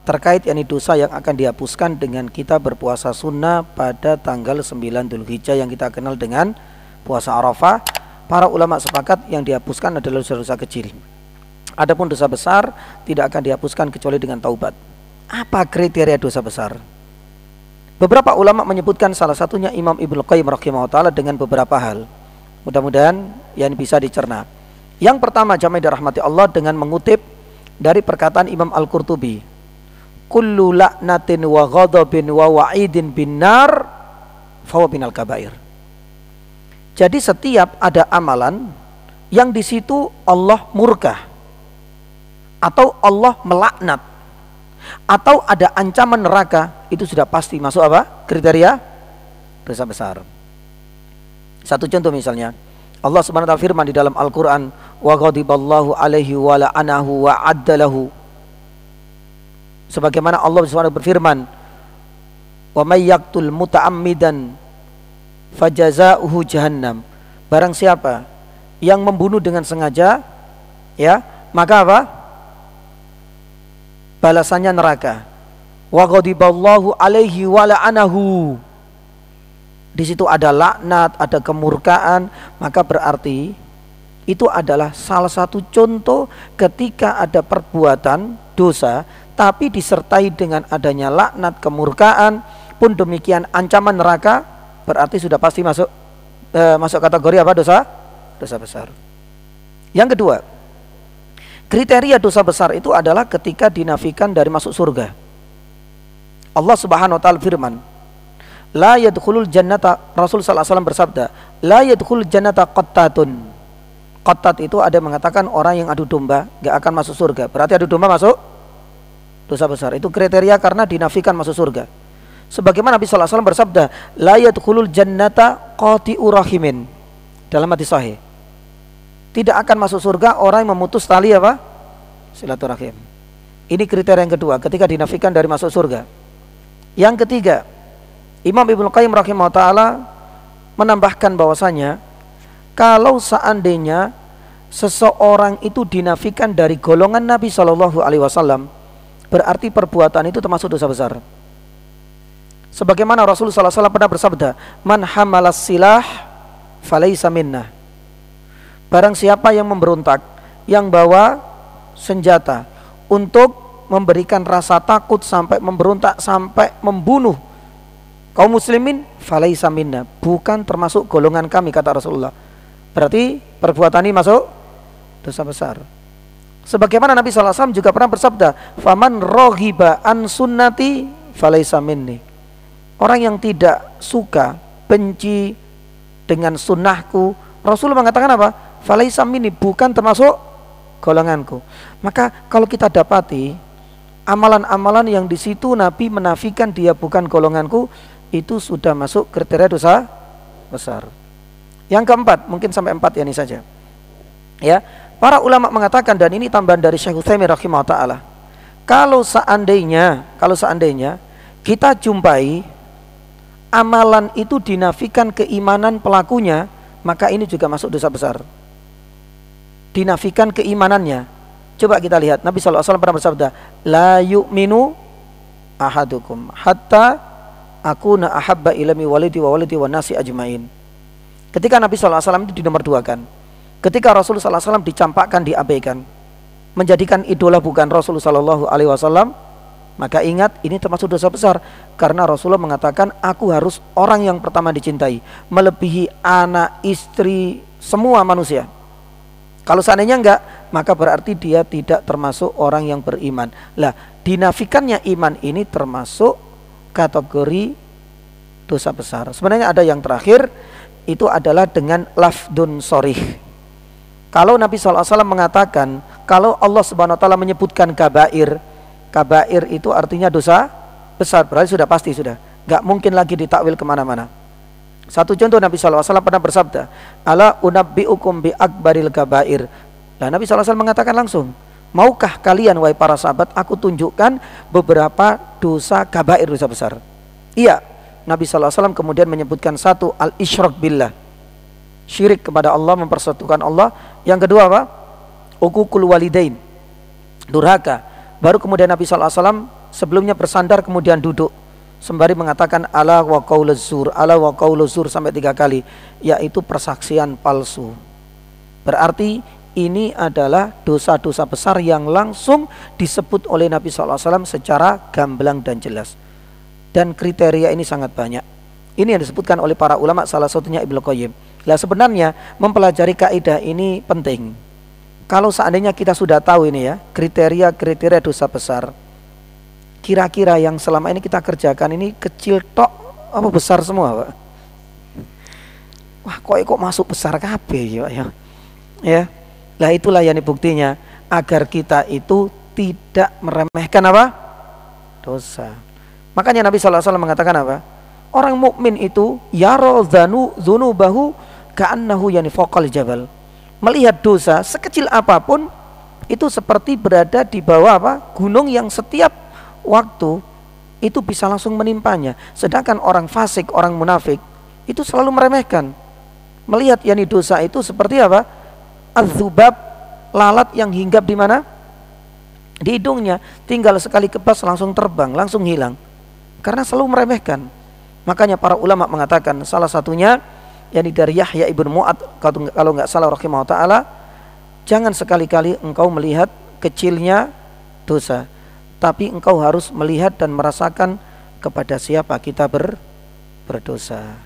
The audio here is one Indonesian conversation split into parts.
terkait yakni dosa yang akan dihapuskan dengan kita berpuasa sunnah pada tanggal 9 Dzulhijjah yang kita kenal dengan puasa Arafah. Para ulama sepakat yang dihapuskan adalah dosa-dosa kecil. Adapun dosa besar tidak akan dihapuskan kecuali dengan taubat. Apa kriteria dosa besar? Beberapa ulama menyebutkan, salah satunya Imam Ibnu Qayyim rahimahullah ta'ala dengan beberapa hal. Mudah-mudahan yang bisa dicerna. Yang pertama, jamaah dirahmati Allah, dengan mengutip dari perkataan Imam Al-Qurtubi, kullu la'natin wa ghadabin wa wa'idin bin nar fahuwa minal kabair. Jadi setiap ada amalan yang di situ Allah murka atau Allah melaknat atau ada ancaman neraka, itu sudah pasti masuk apa? Kriteria dosa besar. Satu contoh misalnya, Allah Subhanahu wa ta'ala firman di dalam Al-Qur'an, wa ghadiballahu alaihi wa la'anahu wa addalahu. Sebagaimana Allah Subhanahu berfirman, wa may yaqtul muta'ammidan fajazauhu jahannam. Barang siapa yang membunuh dengan sengaja, ya, maka apa? Balasannya neraka. Wa ghadiballahu alaihi wa la'anahu. Di situ ada laknat, ada kemurkaan, maka berarti itu adalah salah satu contoh ketika ada perbuatan dosa tapi disertai dengan adanya laknat, kemurkaan, pun demikian ancaman neraka, berarti sudah pasti masuk kategori apa? Dosa besar. Yang kedua, kriteria dosa besar itu adalah ketika dinafikan dari masuk surga. Allah Subhanahu wa ta'ala firman, la yadkhulul jannata, Rasul sallallahu alaihi wasallam bersabda, la yadkhulul jannata qattatun. Qattat itu ada yang mengatakan orang yang adu domba gak akan masuk surga. Berarti adu domba masuk dosa besar. Itu kriteria karena dinafikan masuk surga. Sebagaimana Nabi sallallahu alaihi wasallam bersabda, la yadkhulul jannata qati'ur rahimin. Dalam hadis sahih, tidak akan masuk surga orang yang memutus tali apa? Silaturahim. Ini kriteria yang kedua ketika dinafikan dari masuk surga. Yang ketiga, Imam Ibnu Qayyim rahimahullah ta'ala menambahkan bahwasanya kalau seandainya seseorang itu dinafikan dari golongan Nabi Shallallahu Alaihi Wasallam, berarti perbuatan itu termasuk dosa besar. Sebagaimana Rasulullah sallallahu alaihi wasallam pernah bersabda, man hamalas silah falaisa minnah. Barang siapa yang memberontak, yang bawa senjata untuk memberikan rasa takut sampai memberontak, sampai membunuh kaum muslimin, falaisa minna, bukan termasuk golongan kami, kata Rasulullah. Berarti perbuatan ini masuk dosa besar. Sebagaimana Nabi sallallahu alaihi wasallam juga pernah bersabda, faman raghiba an sunnati falaisa minni. Orang yang tidak suka, benci dengan sunnahku, Rasulullah mengatakan apa? Falaisa minni, bukan termasuk golonganku. Maka kalau kita dapati amalan-amalan yang di situ Nabi menafikan dia bukan golonganku, itu sudah masuk kriteria dosa besar. Yang keempat, mungkin sampai 4 ya, ini saja. Ya, para ulama mengatakan, dan ini tambahan dari Syekh Utsaimin rahimahullah ta'ala, kalau seandainya kita jumpai amalan itu dinafikan keimanan pelakunya, maka ini juga masuk dosa besar. Dinafikan keimanannya. Coba kita lihat, Nabi sallallahu alaihi wasallam pernah bersabda, la yu'minu ahadukum hatta akuna ahabba ilami walidi wa walidi wa nasi ajmain. Ketika Nabi sallallahu alaihi wasallam itu dinomorduakan, ketika Rasulullah sallallahu alaihi wasallam dicampakkan, diabaikan, menjadikan idola bukan Rasulullah sallallahu alaihi wasallam, maka ingat ini termasuk dosa besar, karena Rasulullah mengatakan aku harus orang yang pertama dicintai, melebihi anak, istri, semua manusia. Kalau seandainya enggak, maka berarti dia tidak termasuk orang yang beriman. Lah, dinafikannya iman ini termasuk kategori dosa besar. Sebenarnya ada yang terakhir, itu adalah dengan lafdun sorih. Kalau Nabi SAW mengatakan, kalau Allah Subhanahu Wa Taala menyebutkan kabair, kabair itu artinya dosa besar, berarti sudah pasti, sudah gak mungkin lagi ditakwil kemana-mana. Satu contoh, Nabi SAW pernah bersabda, ala unabbiukum bi akbaril kabair. Nah, Nabi SAW mengatakan langsung, maukah kalian wahai para sahabat aku tunjukkan beberapa dosa kabair, dosa besar? Iya. Nabi SAW kemudian menyebutkan satu, al-isyrak billah, syirik kepada Allah, mempersatukan Allah. Yang kedua apa? Uququl walidain, durhaka. Baru kemudian Nabi SAW sebelumnya bersandar kemudian duduk sembari mengatakan ala wa qauluz zur, ala wa qauluz zur sampai 3 kali, yaitu persaksian palsu. Berarti ini adalah dosa-dosa besar yang langsung disebut oleh Nabi SAW secara gamblang dan jelas. Dan kriteria ini sangat banyak. Ini yang disebutkan oleh para ulama, salah satunya Ibnu Qayyim. Nah, sebenarnya mempelajari kaidah ini penting. Kalau seandainya kita sudah tahu ini ya, kriteria dosa besar, kira-kira yang selama ini kita kerjakan ini kecil tok apa besar semua, Pak? Wah, kok masuk besar kabeh ya. Ya. Lah itulah yang buktinya agar kita itu tidak meremehkan apa? Dosa. Makanya Nabi SAW mengatakan apa? Orang mukmin itu yaro dzunubahu ka'annahu yani fawqal jabal. Melihat dosa sekecil apapun itu seperti berada di bawah apa? Gunung yang setiap waktu itu bisa langsung menimpanya. Sedangkan orang fasik, orang munafik itu selalu meremehkan. Melihat yani dosa itu seperti apa? Az-zubab, lalat yang hinggap di mana? Di hidungnya, tinggal sekali kebas langsung terbang, langsung hilang. Karena selalu meremehkan. Makanya para ulama mengatakan salah satunya yakni dari Yahya ibn Mu'ad kalau nggak salah rahimahullah taala, jangan sekali-kali engkau melihat kecilnya dosa, tapi engkau harus melihat dan merasakan kepada siapa kita berdosa.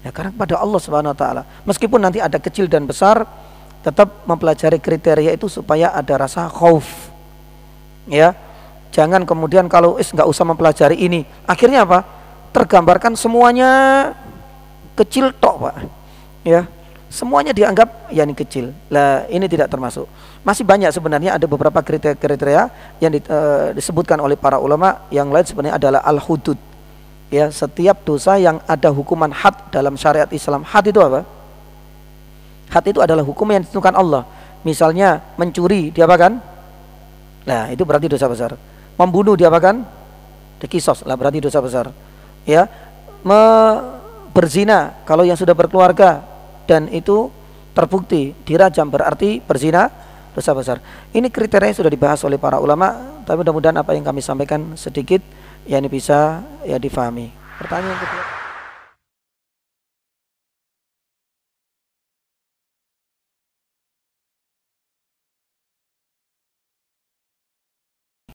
Ya, karena kepada Allah Subhanahu wa taala. Meskipun nanti ada kecil dan besar, tetap mempelajari kriteria itu supaya ada rasa khauf. Ya, jangan kemudian kalau nggak usah mempelajari ini, akhirnya apa? Tergambarkan semuanya kecil tok, Pak. Ya, semuanya dianggap ya ini kecil. Lah ini tidak termasuk. Masih banyak sebenarnya, ada beberapa kriteria yang disebutkan oleh para ulama. Yang lain sebenarnya adalah al-hudud. Ya, setiap dosa yang ada hukuman had dalam syariat Islam. Had itu apa? Had itu adalah hukum yang ditentukan Allah. Misalnya mencuri diapakan? Nah, itu berarti dosa besar. Membunuh diapakan? Dikisos, lah berarti dosa besar. Ya, berzina kalau yang sudah berkeluarga dan itu terbukti dirajam berarti berzina dosa besar. Ini kriteria sudah dibahas oleh para ulama, tapi mudah-mudahan apa yang kami sampaikan sedikit ya ini bisa ya difahami. Pertanyaan kedua.